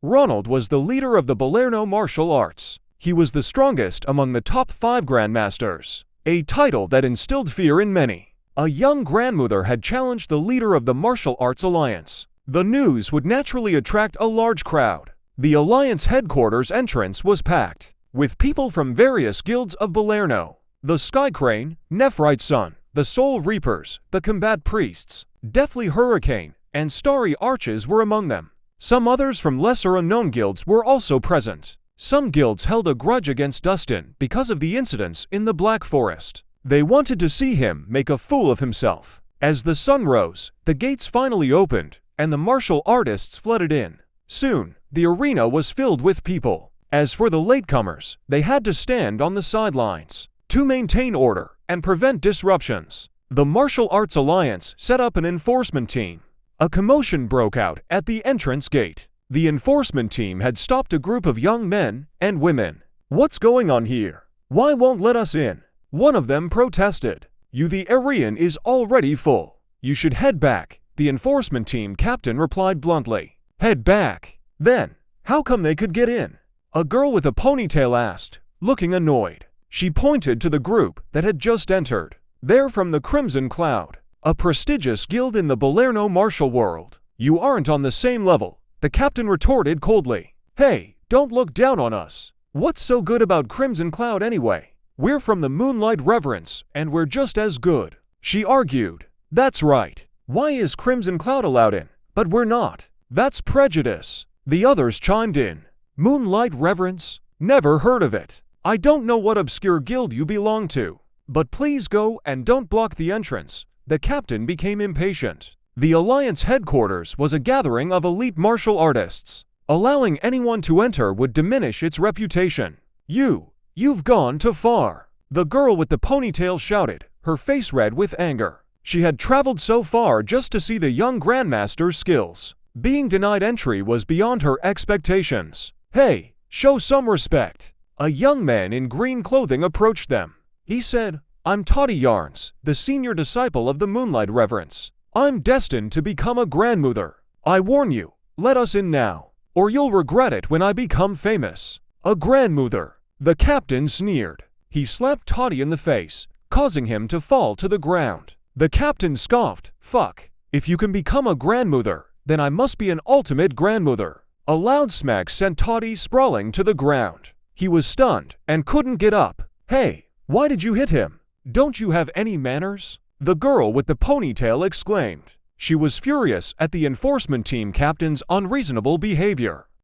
Ronald was the leader of the Balerno martial arts. He was the strongest among the top 5 grandmasters, a title that instilled fear in many. A young grandmother had challenged the leader of the Martial Arts Alliance. The news would naturally attract a large crowd. The Alliance headquarters entrance was packed with people from various guilds of Balerno. The Sky Crane, Nephrite Sun, the Soul Reapers, the Combat Priests, Deathly Hurricane, and Starry Arches were among them. Some others from lesser-unknown guilds were also present. Some guilds held a grudge against Dustin because of the incidents in the Black Forest. They wanted to see him make a fool of himself. As the sun rose, the gates finally opened, and the martial artists flooded in. Soon, the arena was filled with people. As for the latecomers, they had to stand on the sidelines to maintain order and prevent disruptions. The Martial Arts Alliance set up an enforcement team. A commotion broke out at the entrance gate. The enforcement team had stopped a group of young men and women. "What's going on here? Why won't let us in?" One of them protested. The arena is already full. You should head back," the enforcement team captain replied bluntly. "Head back? Then, how come they could get in?" A girl with a ponytail asked, looking annoyed. She pointed to the group that had just entered. "They're from the Crimson Cloud, a prestigious guild in the Balerno martial world." "You aren't on the same level," the captain retorted coldly. "Hey, don't look down on us. What's so good about Crimson Cloud anyway? We're from the Moonlight Reverence, and we're just as good," she argued. "That's right. Why is Crimson Cloud allowed in, but we're not? That's prejudice," the others chimed in. "Moonlight Reverence? Never heard of it. I don't know what obscure guild you belong to. But please go and don't block the entrance." The captain became impatient. The Alliance headquarters was a gathering of elite martial artists. Allowing anyone to enter would diminish its reputation. You've gone too far," the girl with the ponytail shouted, her face red with anger. She had traveled so far just to see the young grandmaster's skills. Being denied entry was beyond her expectations. "Hey, show some respect." A young man in green clothing approached them. He said, "I'm Toddy Yarns, the senior disciple of the Moonlight Reverence. I'm destined to become a grandmother. I warn you, let us in now, or you'll regret it when I become famous." "A grandmother," the captain sneered. He slapped Toddy in the face, causing him to fall to the ground. The captain scoffed, "Fuck. If you can become a grandmother, then I must be an ultimate grandmother." A loud smack sent Toddy sprawling to the ground. He was stunned and couldn't get up. "Hey, why did you hit him? Don't you have any manners?" the girl with the ponytail exclaimed. She was furious at the enforcement team captain's unreasonable behavior.